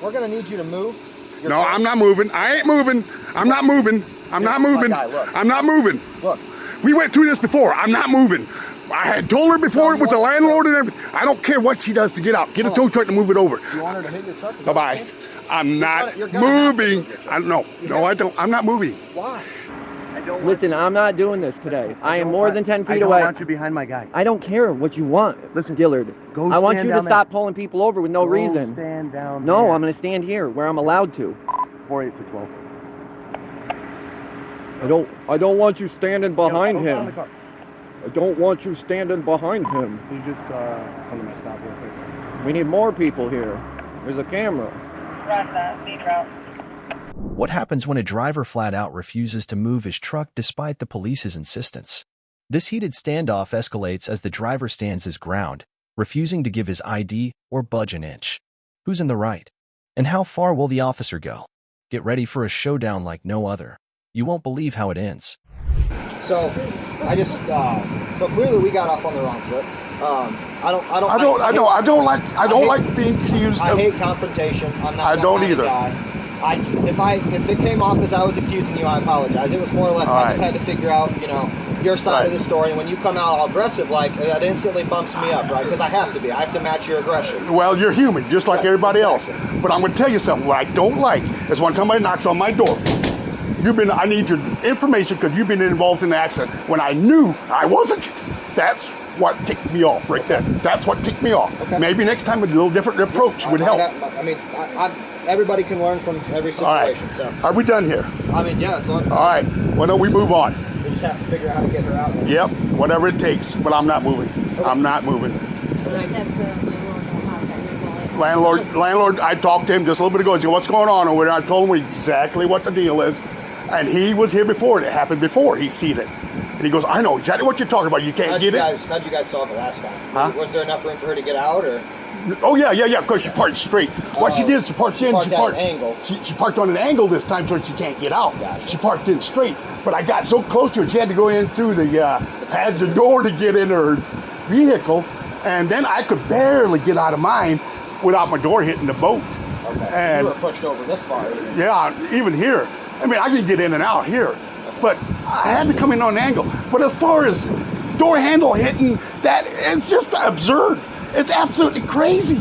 We're gonna need you to move. No, I'm not moving. I ain't moving. I'm not moving. I'm not moving. I'm not moving. Look. We went through this before. I'm not moving. I had told her before with the landlord and everything. I don't care what she does to get out. Get a tow truck and move it over. You want her to hit your truck? Bye-bye. I'm not moving. No, I don't. I'm not moving. Why? Listen, I'm not doing this today. I am more than 10 feet away. I don't want you behind my guy. I don't care what you want. Listen, Gillard. I want you to stop pulling people over with no Go reason. Stand down No, there. I'm going to stand here where I'm allowed to. 4-8 to 12. I don't want you standing behind Go on the him. car. I don't want you standing behind him. You just come to my stop real quick. We need more people here. There's a camera. Roger that. Lead route. What happens when a driver flat out refuses to move his truck despite the police's insistence? This heated standoff escalates as the driver stands his ground, refusing to give his ID or budge an inch. Who's in the right? And how far will the officer go? Get ready for a showdown like no other. You won't believe how it ends. So, so clearly we got off on the wrong foot. I don't like being accused of. I hate confrontation. I'm not. I don't either. Guy. If it came off as I was accusing you, I apologize. It was more or less I just had to figure out, your side of the story. And when you come out all aggressive, like that instantly bumps me up, right? Because I have to be. I have to match your aggression. Well, you're human, just like everybody else. But I'm going to tell you something. What I don't like is when somebody knocks on my door. I need your information because you've been involved in the accident when I knew I wasn't. That's what ticked me off right there. That's what ticked me off. Okay. Maybe next time a little different approach would help. Everybody can learn from every situation. All right. So. Are we done here? Yeah. So all right. Why don't we move on? We just have to figure out how to get her out. Yep. Whatever it takes. But I'm not moving. Okay. I'm not moving. Right, that's the Landlord, I talked to him just a little bit ago. He said, what's going on over there? I told him exactly what the deal is. And he was here before. It happened before. He's seen it. And he goes, I know exactly what you're talking about. You can't get it. How'd you guys solve it last time? Huh? Was there enough room for her to get out, or? Oh, yeah, because she parked straight. What she did is she parked in. She parked at an angle. She parked on an angle this time so she can't get out. Gotcha. She parked in straight. But I got so close to her, she had to go in through the door to get in her vehicle. And then I could barely get out of mine without my door hitting the boat. Okay. And you were pushed over this far. Yeah, even here. I mean, I can get in and out here. But I had to come in on an angle. But as far as door handle hitting, it's just absurd. It's absolutely crazy.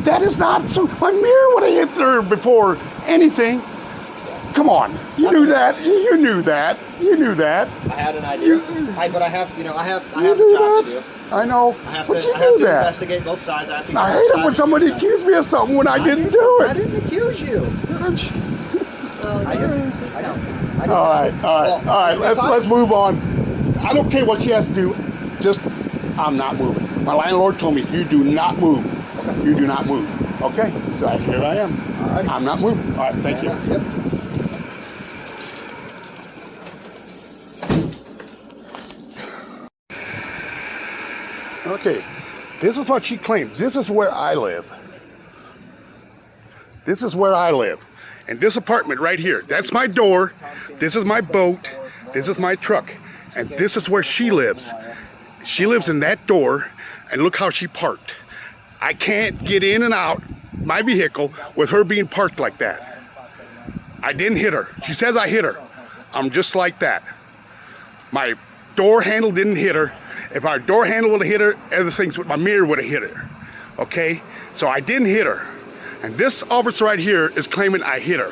That is not so. My mirror would have hit her before anything. Come on, you knew that. You knew that. You knew that. I had an idea. But I have a job to do. I know. I have but to, you I have knew to that. Investigate both sides. I hate it when somebody accused me of something when I didn't do it. I didn't accuse you. All right. Let's move on. I don't care what she has to do. Just, I'm not moving. My landlord told me, you do not move. Okay. You do not move. Okay, so here I am. All right. I'm not moving. All right, thank you. Yep. Okay, this is what she claims. This is where I live. This is where I live. And this apartment right here, that's my door. This is my boat. This is my truck. And this is where she lives. She lives in that door, and look how she parked. I can't get in and out my vehicle with her being parked like that. I didn't hit her. She says I hit her. I'm just like that. My door handle didn't hit her. If our door handle would have hit her, other things, my mirror would have hit her. Okay? So I didn't hit her. And this officer right here is claiming I hit her.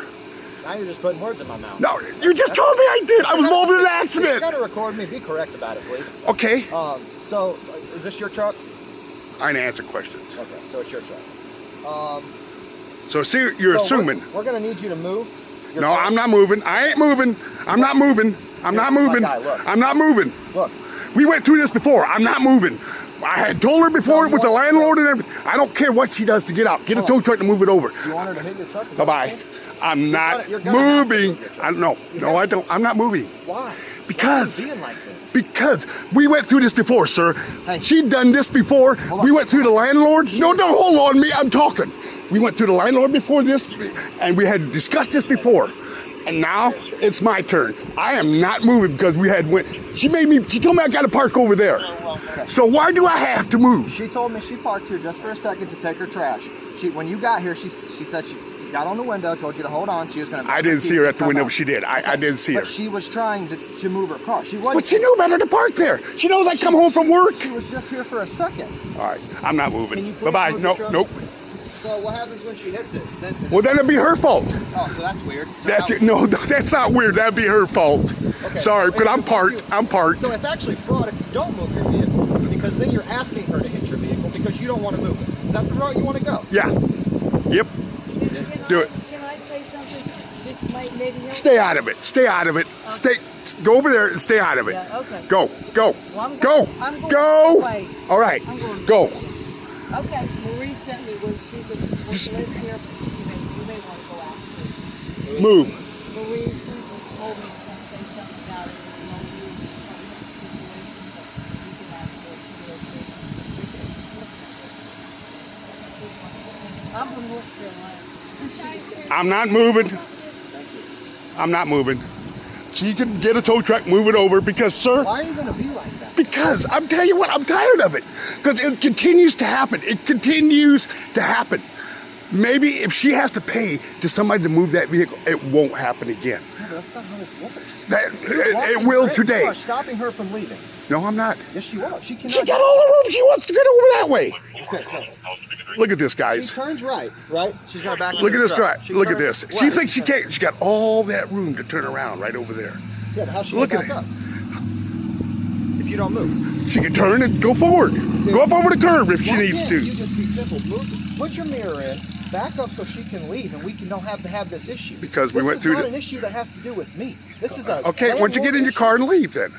Now you're just putting words in my mouth. No, you just told me I did. I was involved in an accident. You gotta record me. Be correct about it, please. Okay. So, is this your truck? I didn't answer questions. Okay, so it's your truck. So see, you're assuming. We're gonna need you to move. No, I'm not moving. I ain't moving. I'm not moving. I'm not moving. I'm not moving. Look. We went through this before. I'm not moving. I had told her before with the landlord and everything. I don't care what she does to get out. Get a tow truck and move it over. You want her to hit your truck? Bye-bye. I'm not moving. I don't. I'm not moving. Why? Because. Why are you being like this? Because we went through this before, sir. Hey. She'd done this before. We went through the landlord. No, hold on me. I'm talking. We went through the landlord before this, and we had discussed this before. And now it's my turn. I am not moving because she told me I got to park over there. Okay. So why do I have to move? She told me she parked here just for a second to take her trash. When you got here, she said she got on the window, told you to hold on. She was going to. I didn't see her at the window, but she did. I didn't see her. But she was trying to move her car. She was. But she knew better to park there. She knows I come home from work. She was just here for a second. All right, I'm not Can you moving. please Bye-bye. move Nope, the truck? nope. So what happens when she hits it? Well, then it'd be her fault. Oh, so that's weird. So That's it. No, that's not weird. That'd be her fault. Okay. Sorry, because I'm parked. I'm parked. So it's actually fraud if you don't move your vehicle, because then you're asking her to hit your vehicle because you don't want to move it. Is that the route you want to go? Yeah. Yep. Do it. Can I say something? This might maybe help? Stay out of it. Stay out of it. Go over there and stay out of it. Yeah, okay. Go. Well, I'm Go. going Go. this way. All right. I'm going Go. this way. Okay, Marie sent me when she lives here. You may want to go after her. Move. Marie told me to come say something about it. You know, we were in a situation, but you can ask her if I'm from North Carolina. I'm not moving. I'm not moving. She can get a tow truck, move it over, because, sir, Why are you going to be like that? because I'm telling you what, I'm tired of it. Because it continues to happen. It continues to happen. Maybe if she has to pay to somebody to move that vehicle, it won't happen again. Yeah, but that's not how this works. It will today. You are stopping her from leaving. No, I'm not. Yes, you are. She cannot. She got all the room. She wants to get over that way. Okay, so Look at this, she guys. turns right. She's going to back. Look at this guy. She Look at turns this. She right. thinks she can't. She got all that room to turn around right over there. Yeah, but how's she Look going at to back it. up? If you don't move. She can turn and go forward. Go up over the curb if she Why needs can't to. You just be simple. Move. Put your mirror in. Back up so she can leave, and we can don't have to have this issue. Because we this went through This is the- not an issue that has to do with me. This is a. Okay, why don't you get in your landlord car and leave then? issue.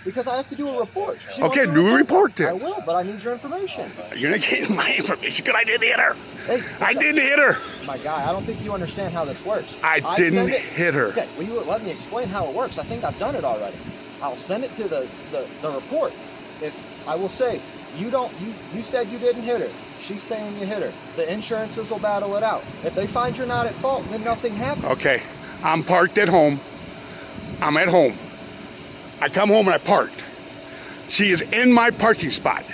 Because I have to do a report. She Okay, wants do a report I then. will, but I need your information. You're not getting my information because I didn't hit her. Hey, I didn't hit her. My guy, I don't think you understand how this works. I didn't send it- hit her. Okay, will you let me explain how it works? I think I've done it already. I'll send it to the report. If I will say, you said you didn't hit her. She's saying you hit her. The insurances will battle it out. If they find you're not at fault, then nothing happens. Okay, I'm parked at home. I'm at home. I come home and I parked. She is in my parking spot.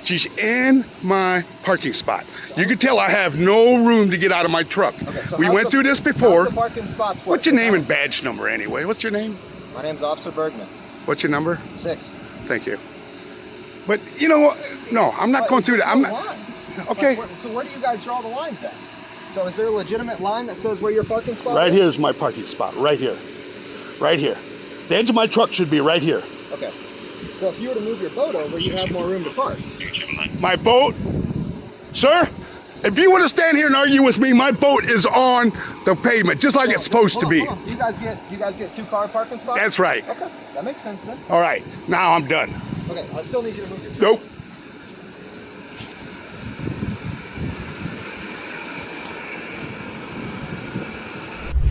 She's in my parking spot. You can tell I have no room to get out of my truck. Okay, so We how's went the- through this how's before. the parking spots work? What's your name and badge number anyway? What's your name? My name's Officer Bergman. What's your number? 6. Thank you. But you know what? No, I'm not going through that. I'm not. Lines. Okay. Like, so where do you guys draw the lines at? So is there a legitimate line that says where your parking spot Right is? here is my parking spot. Right here. Right here. The edge of my truck should be right here. Okay. So if you were to move your boat over, you'd have more room to park. My boat, sir, if you want to stand here and argue with me, my boat is on the pavement, just like it's supposed to be. Hold on. You guys get 2-car parking spots? That's right. Okay, that makes sense then. All right, now I'm done. Okay, I still need you to move your truck. Nope.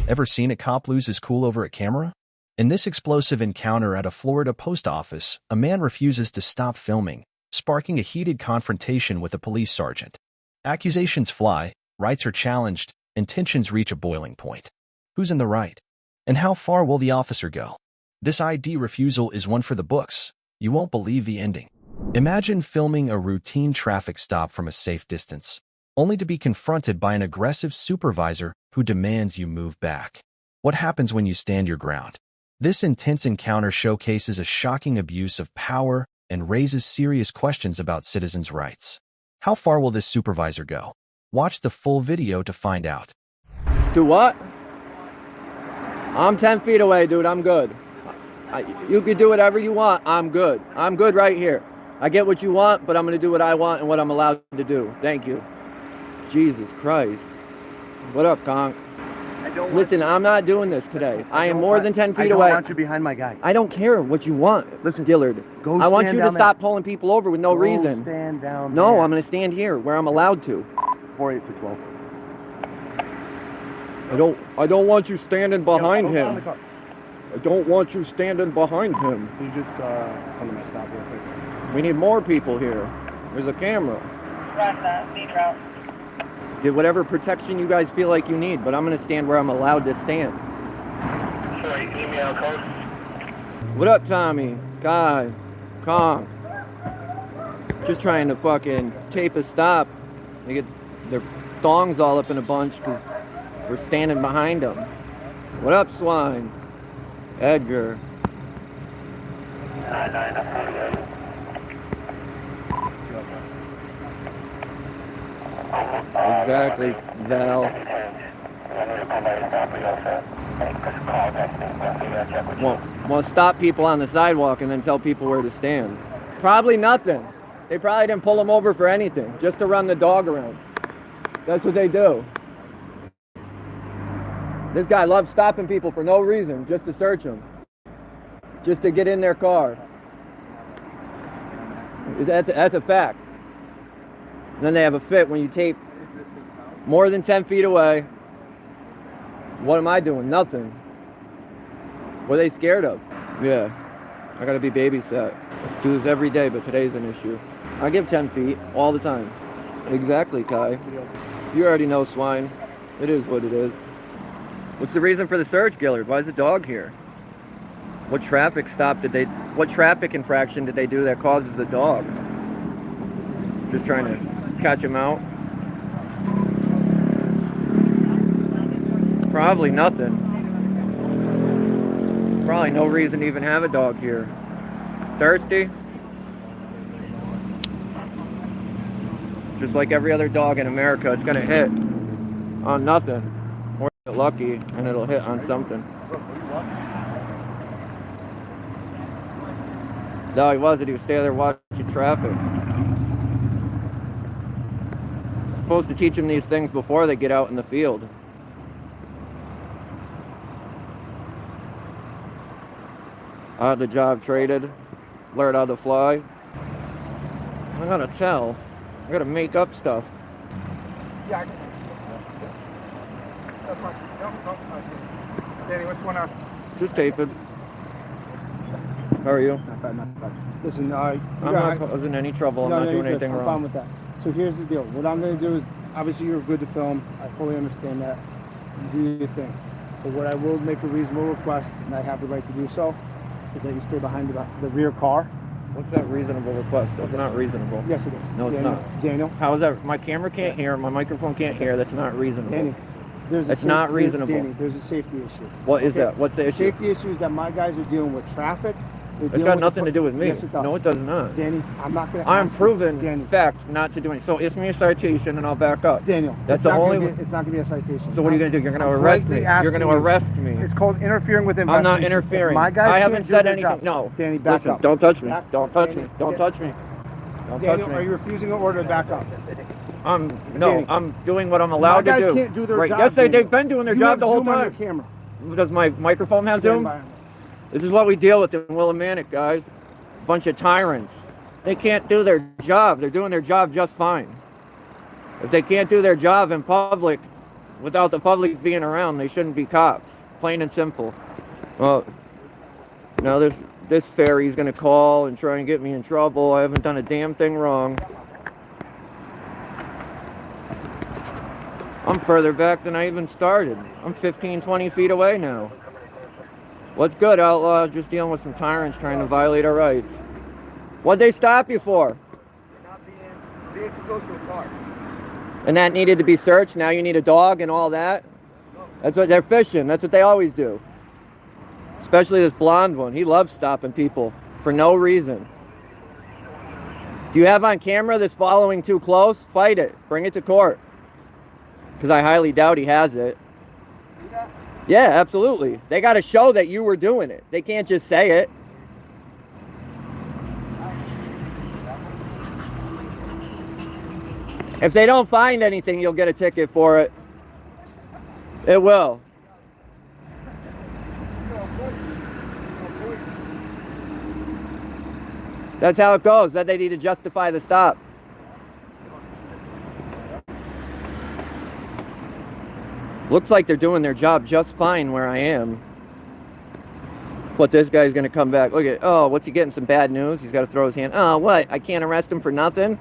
Ever seen a cop lose his cool over a camera? In this explosive encounter at a Florida post office, a man refuses to stop filming, sparking a heated confrontation with a police sergeant. Accusations fly, rights are challenged, and tensions reach a boiling point. Who's in the right? And how far will the officer go? This ID refusal is one for the books. You won't believe the ending. Imagine filming a routine traffic stop from a safe distance, only to be confronted by an aggressive supervisor who demands you move back. What happens when you stand your ground? This intense encounter showcases a shocking abuse of power and raises serious questions about citizens' rights. How far will this supervisor go? Watch the full video to find out. Do what? I'm 10 feet away, dude. I'm good. You can do whatever you want. I'm good. I'm good right here. I get what you want, but I'm going to do what I want and what I'm allowed to do. Thank you. Jesus Christ. What up, Conk? Listen, I'm not doing this today. I am more than 10 feet away. I don't want you behind my guy. I don't care what you want. Listen, Dillard. go I want stand you to down stop there. pulling people over with no Go reason. stand down No, there. I'm going to stand here where I'm allowed to. 48 to 12. I don't want you standing behind Go get in the him. car. I don't want you standing behind him. Can you just come to my stop real quick? We need more people here. There's a camera. Roger that. Lead route. Get whatever protection you guys feel like you need, but I'm going to stand where I'm allowed to stand. Sorry, email code. What up, Tommy? Guy? Kong? Just trying to fucking tape a stop. They get their thongs all up in a bunch because We're standing behind him. What up, swine? Edgar. Exactly, Val. Won't stop people on the sidewalk and then tell people where to stand. Probably nothing. They probably didn't pull him over for anything, just to run the dog around. That's what they do. This guy loves stopping people for no reason, just to search them. Just to get in their car. That's a fact. And then they have a fit when you tape more than 10 feet away. What am I doing? Nothing. What are they scared of? Yeah, I gotta be babysat. Do this every day, but today's an issue. I give 10 feet all the time. Exactly, Kai. You already know, swine. It is what it is. What's the reason for the search, Gillard? Why is the dog here? What traffic infraction did they do that causes the dog? Just trying to catch him out? Probably nothing. Probably no reason to even have a dog here. Thirsty? Just like every other dog in America, it's gonna hit on nothing. Or get lucky and it'll hit on something. No, he wasn't. He was standing there watching traffic. Supposed to teach them these things before they get out in the field. I had the job traded, learned how to fly. I gotta tell. I gotta make up stuff. Yeah, I can. That's fine. No. Danny, what's going on? Just tape it. How are you? Not bad, not bad. Listen, I'm not causing any trouble. I'm not doing anything I'm wrong. fine with that. So here's the deal. What I'm going to do is, obviously you're good to film. I fully understand that. You do your thing. But what I will make a reasonable request, and I have the right to do so, is that you stay behind the rear car. What's that reasonable request? That's not reasonable. Yes, it is. No, it's Daniel, not. Daniel. How is that? My camera can't hear. My microphone can't hear. That's not reasonable. Danny, It's not reasonable. Danny, there's a safety issue. What is that? What's the issue? Safety issue is that my guys are dealing with traffic. It's got nothing to do with me. Yes, it does. No, it does not. Danny, I'm not going to. I'm proven Danny. fact not to do anything. So it's me a citation and I'll back up. Daniel, That's the only one. It's not going to be a citation. So what are you going to do? You're going to arrest me. You're going to arrest me. It's called interfering with I'm investigation. not interfering. My guys I haven't can't do said their anything. job. No. Danny, back Listen, up. don't touch me. Don't touch Danny, me. Don't touch me. Don't Daniel, touch are me. you refusing an order to back up? No, I'm doing what I'm allowed to do. My guys can't do their right. job. Yes, Daniel. they've been doing their job the whole Zoom on time. your camera. Does my microphone have Stand Zoom? by. This is what we deal with in Willimantic, guys. Bunch of tyrants. They can't do their job. They're doing their job just fine. If they can't do their job in public without the public being around, they shouldn't be cops. Plain and simple. Well, now this fairy's gonna call and try and get me in trouble. I haven't done a damn thing wrong. I'm further back than I even started. I'm 15, 20 feet away now. What's good, outlaw? Just dealing with some tyrants trying to violate our rights. What'd they stop you for? Not being close to a car. And that needed to be searched. Now you need a dog and all that? That's what they're fishing. That's what they always do. Especially this blonde one. He loves stopping people for no reason. Do you have on camera this following too close? Fight it. Bring it to court. Because I highly doubt he has it. Yeah, absolutely. They got to show that you were doing it. They can't just say it. If they don't find anything, you'll get a ticket for it. It will. That's how it goes. That they need to justify the stop. Looks like they're doing their job just fine where I am. But this guy's gonna come back. Look at, oh, what's he getting? Some bad news? He's got to throw his hand. Oh, what? I can't arrest him for nothing?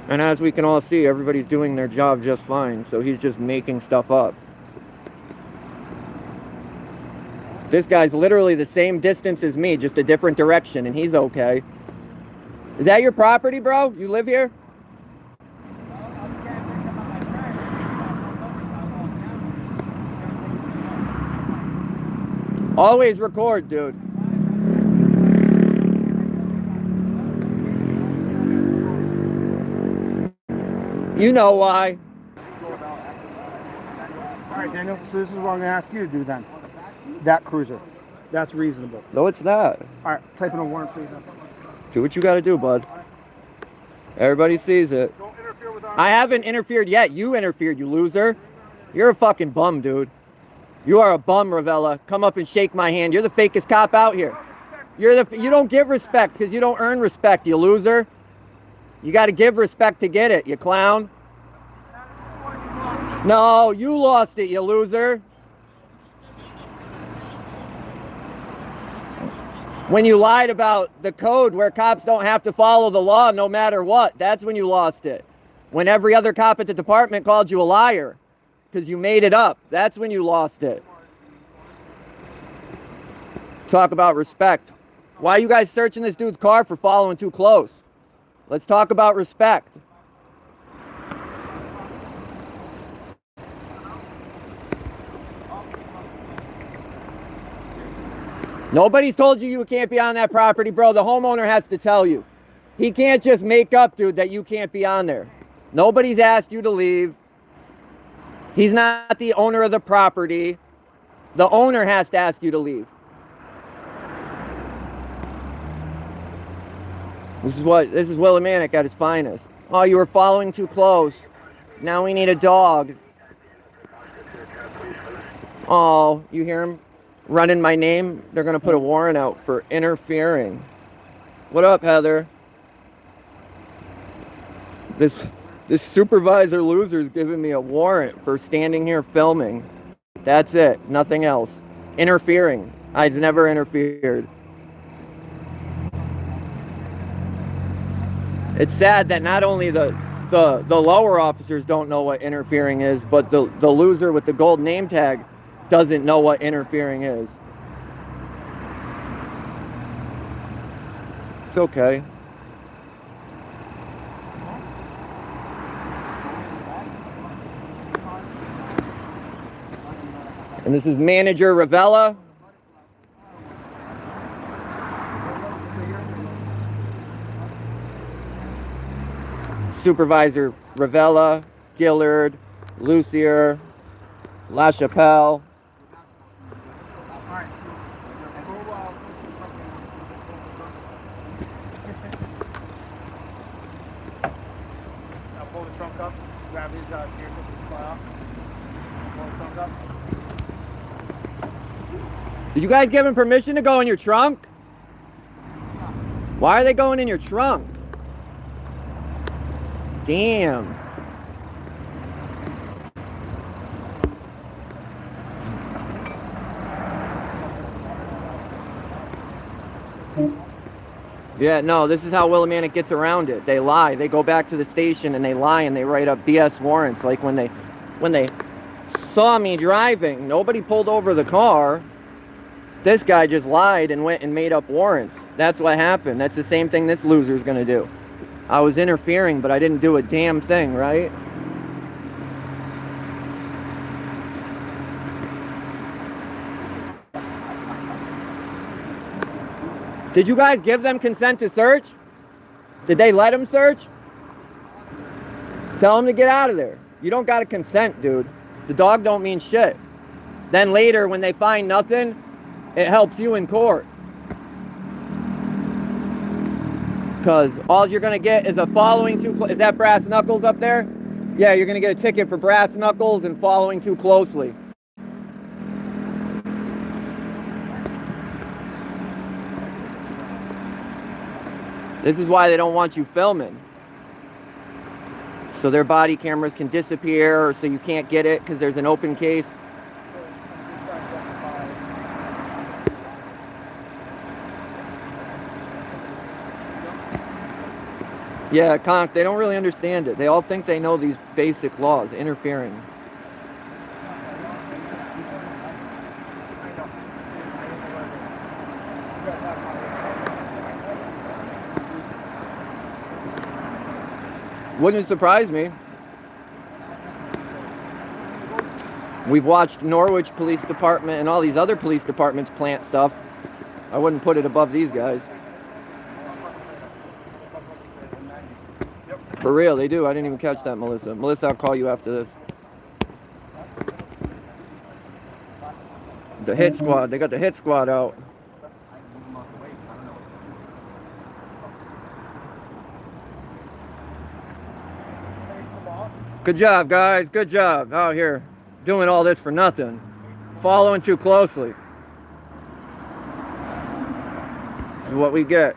And as we can all see, everybody's doing their job just fine. So he's just making stuff up. This guy's literally the same distance as me, just a different direction, and he's okay. Is that your property, bro? You live here? Always record, dude. You know why. All right, Daniel, so this is what I'm going to ask you to do then. That cruiser. That's reasonable. No, it's not. All right, type in a warrant, please. Do what you gotta do, bud. Everybody sees it. Don't interfere with our... I haven't interfered yet. You interfered, you loser. You're a fucking bum, dude. You are a bum, Ravella. Come up and shake my hand. You're the fakest cop out here. You don't give respect because you don't earn respect, you loser. You got to give respect to get it, you clown. No, you lost it, you loser. When you lied about the code where cops don't have to follow the law no matter what, that's when you lost it. When every other cop at the department called you a liar because you made it up, that's when you lost it. Talk about respect. Why are you guys searching this dude's car for following too close? Let's talk about respect. Nobody's told you can't be on that property, bro. The homeowner has to tell you. He can't just make up, dude, that you can't be on there. Nobody's asked you to leave. He's not the owner of the property. The owner has to ask you to leave. This is Willimantic at his finest. Oh, you were following too close. Now we need a dog. Oh, you hear him running my name? They're gonna put a warrant out for interfering. What up, Heather? This supervisor loser's giving me a warrant for standing here filming. That's it, nothing else. Interfering. I've never interfered. It's sad that not only the lower officers don't know what interfering is, but the loser with the gold name tag doesn't know what interfering is. It's okay. And this is Manager Ravella. Supervisor Ravella, Gillard, Lucier, LaChapelle. Now pull the trunk up, grab his gear, fly off. Pull the trunk up. Did you guys give him permission to go in your trunk? Why are they going in your trunk? Damn. Yeah, no, this is how Willimantic gets around it. They lie. They go back to the station and they lie and they write up BS warrants. Like when they saw me driving, nobody pulled over the car. This guy just lied and went and made up warrants. That's what happened. That's the same thing this loser's gonna do. I was interfering, but I didn't do a damn thing, right? Did you guys give them consent to search? Did they let them search? Tell them to get out of there. You don't got to consent, dude. The dog don't mean shit. Then later, when they find nothing, it helps you in court. Because all you're going to get is a following too close. Is that brass knuckles up there? Yeah, you're going to get a ticket for brass knuckles and following too closely. This is why they don't want you filming. So their body cameras can disappear, or so you can't get it because there's an open case. Yeah, Conk, they don't really understand it. They all think they know these basic laws, interfering. Wouldn't surprise me. We've watched Norwich Police Department and all these other police departments plant stuff. I wouldn't put it above these guys. For real, they do. I didn't even catch that, Melissa. Melissa, I'll call you after this. The hit squad. They got the hit squad out. Good job, guys. Good job. Out here doing all this for nothing. Following too closely. This is what we get.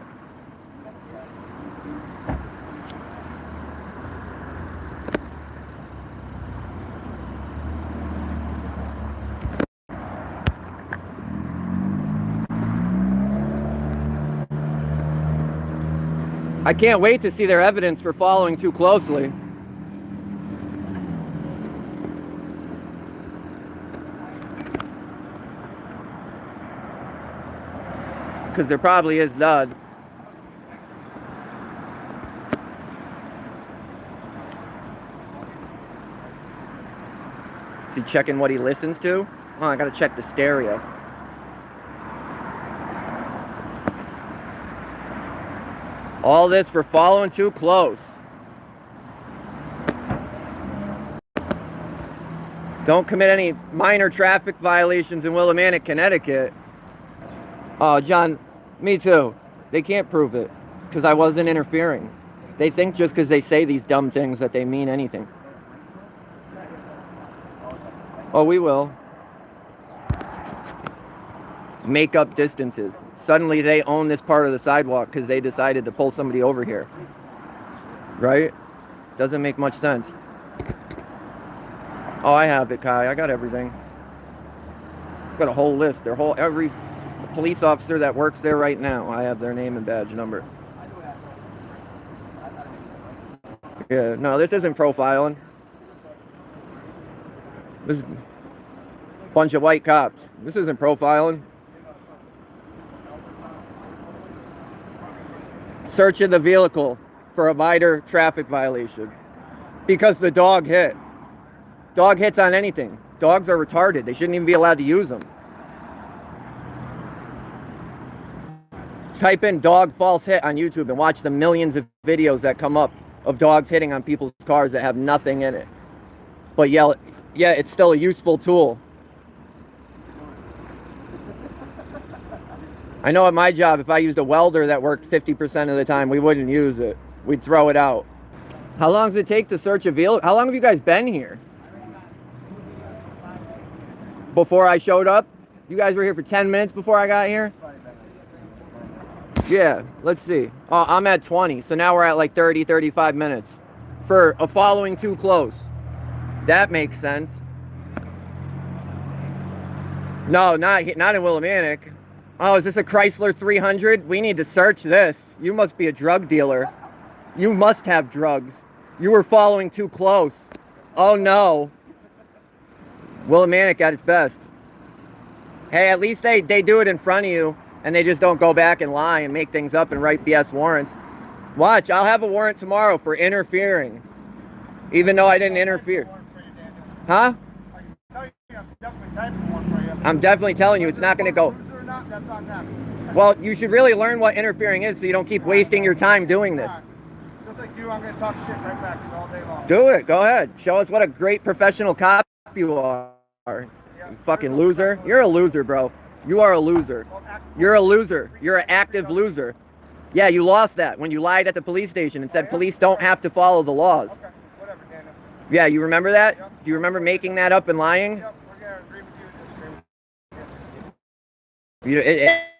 I can't wait to see their evidence for following too closely. Because there probably is none. Is he checking what he listens to? Oh, I gotta check the stereo. All this for following too close. Don't commit any minor traffic violations in Willimantic, Connecticut. Oh, John, me too. They can't prove it because I wasn't interfering. They think just because they say these dumb things that they mean anything. Oh, we will. Make up distances. Suddenly they own this part of the sidewalk because they decided to pull somebody over here. Right? Doesn't make much sense. Oh, I have it, Kai. I got everything. Got a whole list. Every police officer that works there right now, I have their name and badge number. Yeah, no, this isn't profiling. This is a bunch of white cops. This isn't profiling. Search of the vehicle for a minor traffic violation because the dog hit. Dog hits on anything. Dogs are retarded. They shouldn't even be allowed to use them. Type in dog false hit on YouTube and watch the millions of videos that come up of dogs hitting on people's cars that have nothing in it. But yeah, it's still a useful tool. I know at my job, if I used a welder that worked 50% of the time, we wouldn't use it. We'd throw it out. How long does it take to search a vehicle? How long have you guys been here? Before I showed up? You guys were here for 10 minutes before I got here? Yeah, let's see. Oh, I'm at 20, so now we're at like 30, 35 minutes. For a following too close. That makes sense. No, not in Willimantic. Oh, is this a Chrysler 300? We need to search this. You must be a drug dealer. You must have drugs. You were following too close. Oh no. Willimantic at its best. Hey, at least they do it in front of you and they just don't go back and lie and make things up and write BS warrants. Watch, I'll have a warrant tomorrow for interfering. Even though I didn't interfere. Huh? I'm definitely telling you it's not going to go. That's on them. Well, you should really learn what interfering is so you don't keep wasting your time doing this. Just like you, I'm going to talk shit right back to you all day long. Do it. Go ahead. Show us what a great professional cop you are. You fucking loser. You're a loser, bro. You are a loser. You're a loser. You're an active loser. Yeah, you lost that when you lied at the police station and said police don't have to follow the laws. Okay, whatever, Daniel. Yeah, you remember that? Do you remember making that up and lying? Yep, we're going to agree with you to disagree with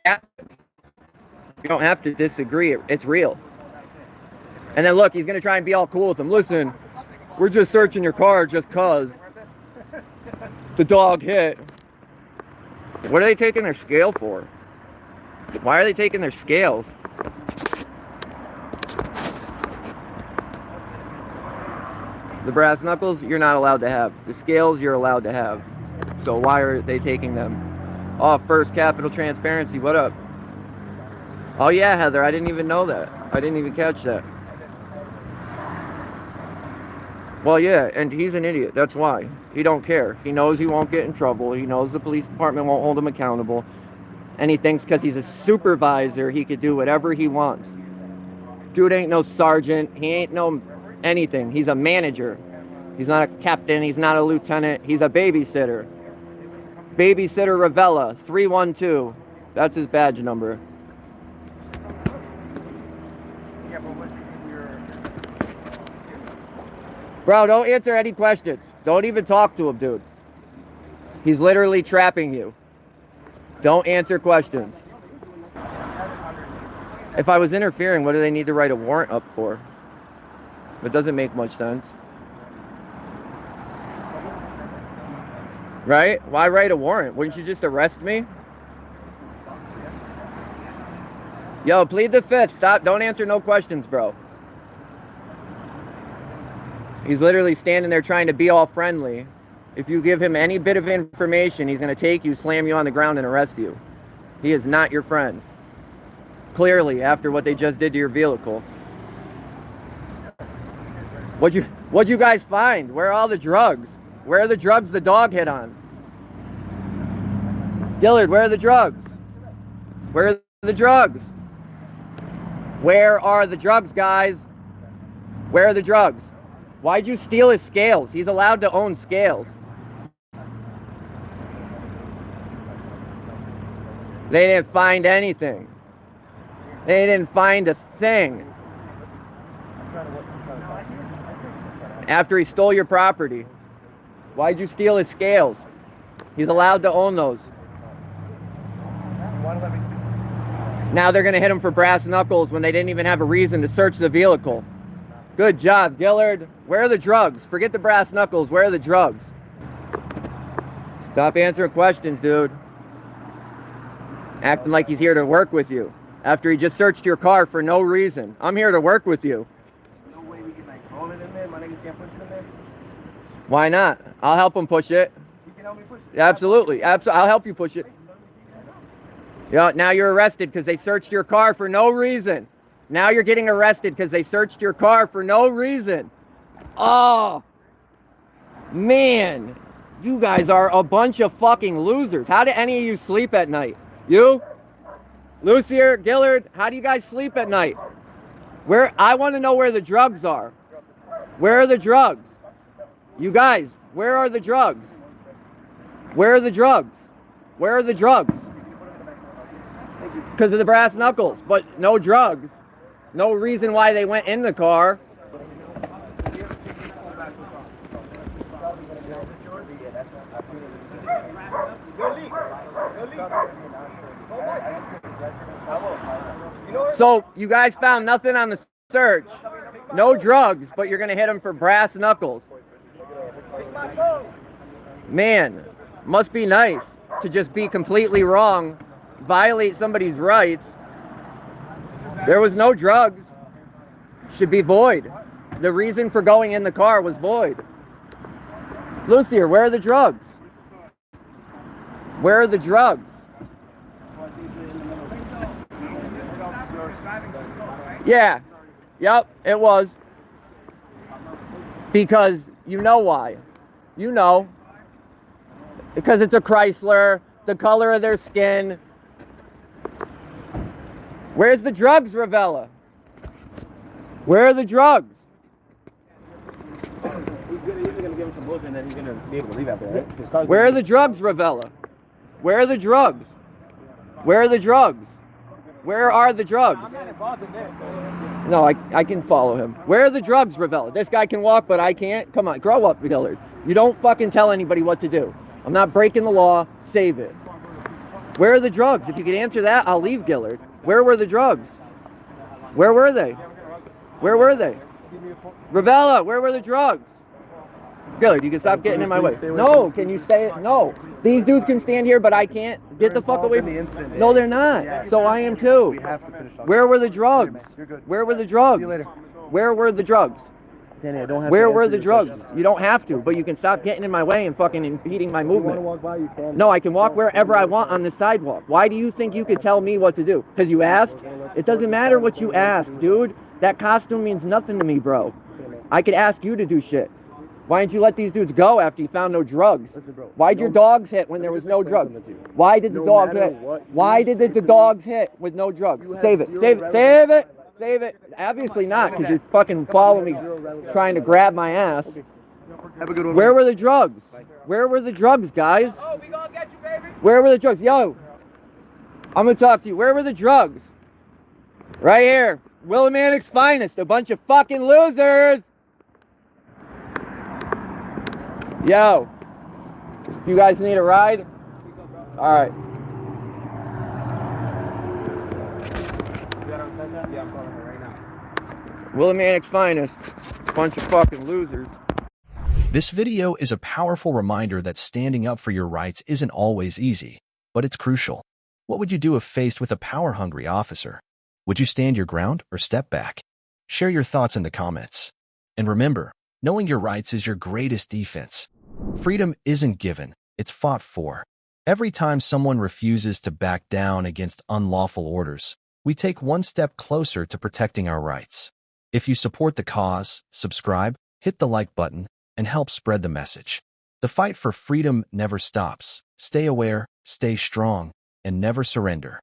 you. You don't have to disagree. It's real. And then look, he's going to try and be all cool with them. Listen, we're just searching your car just because the dog hit. What are they taking their scale for? Why are they taking their scales? The brass knuckles, you're not allowed to have. The scales, you're allowed to have. So why are they taking them? Oh, First Capital Transparency, what up? Oh yeah, Heather, I didn't even know that. I didn't even catch that. Well, yeah, and he's an idiot. That's why. He don't care. He knows he won't get in trouble. He knows the police department won't hold him accountable. And he thinks because he's a supervisor, he could do whatever he wants. Dude ain't no sergeant. He ain't no anything. He's a manager. He's not a captain. He's not a lieutenant. He's a babysitter. Babysitter Ravella, 312. That's his badge number. Bro, don't answer any questions. Don't even talk to him, dude. He's literally trapping you. Don't answer questions. If I was interfering, what do they need to write a warrant up for? It doesn't make much sense. Right? Why write a warrant? Wouldn't you just arrest me? Yo, plead the fifth. Stop. Don't answer no questions, bro. He's literally standing there trying to be all friendly. If you give him any bit of information, he's going to take you, slam you on the ground, and arrest you. He is not your friend. Clearly, after what they just did to your vehicle. What'd you guys find? Where are all the drugs? Where are the drugs the dog hit on? Gillard, where are the drugs? Where are the drugs? Where are the drugs, guys? Where are the drugs? Why'd you steal his scales? He's allowed to own scales. They didn't find anything. They didn't find a thing. After he stole your property. Why'd you steal his scales? He's allowed to own those. Now they're going to hit him for brass knuckles when they didn't even have a reason to search the vehicle. Good job, Gillard. Where are the drugs? Forget the brass knuckles. Where are the drugs? Stop answering questions, dude. Acting like he's here to work with you. After he just searched your car for no reason. I'm here to work with you. No way we can roll it in there. My niggas can't push it in there. Why not? I'll help him push it. You can help me push it. Absolutely. I'll help you push it. Yeah, now you're arrested because they searched your car for no reason. Now you're getting arrested because they searched your car for no reason. Oh, man. You guys are a bunch of fucking losers. How do any of you sleep at night? You? Lucier, Gillard, how do you guys sleep at night? I want to know where the drugs are. Where are the drugs? You guys, where are the drugs? Where are the drugs? Where are the drugs? Because of the brass knuckles, but no drugs. No reason why they went in the car. So you guys found nothing on the search. No drugs, but you're going to hit them for brass knuckles. Man, must be nice to just be completely wrong, violate somebody's rights. There was no drugs. Should be void. The reason for going in the car was void. Lucier, where are the drugs? Where are the drugs? Yeah. Yep, it was. Because you know why. You know. Because it's a Chrysler, the color of their skin. Where's the drugs, Ravella? Where are the drugs? He's going to give him some bullshit and then he's going to be able to leave after that, right? Where are the drugs, Ravella? Where are the drugs? Where are the drugs? Where are the drugs? No, I can follow him. Where are the drugs, Ravella? This guy can walk, but I can't? Come on, grow up, Gillard. You don't fucking tell anybody what to do. I'm not breaking the law. Save it. Where are the drugs? If you could answer that, I'll leave Gillard. Where were the drugs? Where were they? Where were they? Ravella, where were the drugs? Gillard, you can stop getting in my way. No, can you stay? No. These dudes can stand here, but I can't. Get the fuck away from me. No, they're not. So I am too. Where were the drugs? Where were the drugs? Where were the drugs? Where were the drugs? You don't have to, but you can stop getting in my way and fucking impeding my movement. No, I can walk wherever I want on the sidewalk. Why do you think you could tell me what to do? Because you asked? It doesn't matter what you asked, dude. That costume means nothing to me, bro. I could ask you to do shit. Why didn't you let these dudes go after you found no drugs? Listen, bro. Why'd your dogs hit when there was no drugs? Why did the dogs hit? Why did the dogs hit with no drugs? Save it, save it, save it, save it. Obviously not, because you're fucking following me, trying to grab my ass. Have a good one. Where were the drugs? Where were the drugs, guys? Where were the drugs? Yo, I'm gonna talk to you. Where were the drugs? Right here. Willimantic's finest. A bunch of fucking losers. Yo, you guys need a ride? All right. Willimantic's finest. Bunch of fucking losers. This video is a powerful reminder that standing up for your rights isn't always easy, but it's crucial. What would you do if faced with a power-hungry officer? Would you stand your ground or step back? Share your thoughts in the comments. And remember, knowing your rights is your greatest defense. Freedom isn't given, it's fought for. Every time someone refuses to back down against unlawful orders, we take one step closer to protecting our rights. If you support the cause, subscribe, hit the like button, and help spread the message. The fight for freedom never stops. Stay aware, stay strong, and never surrender.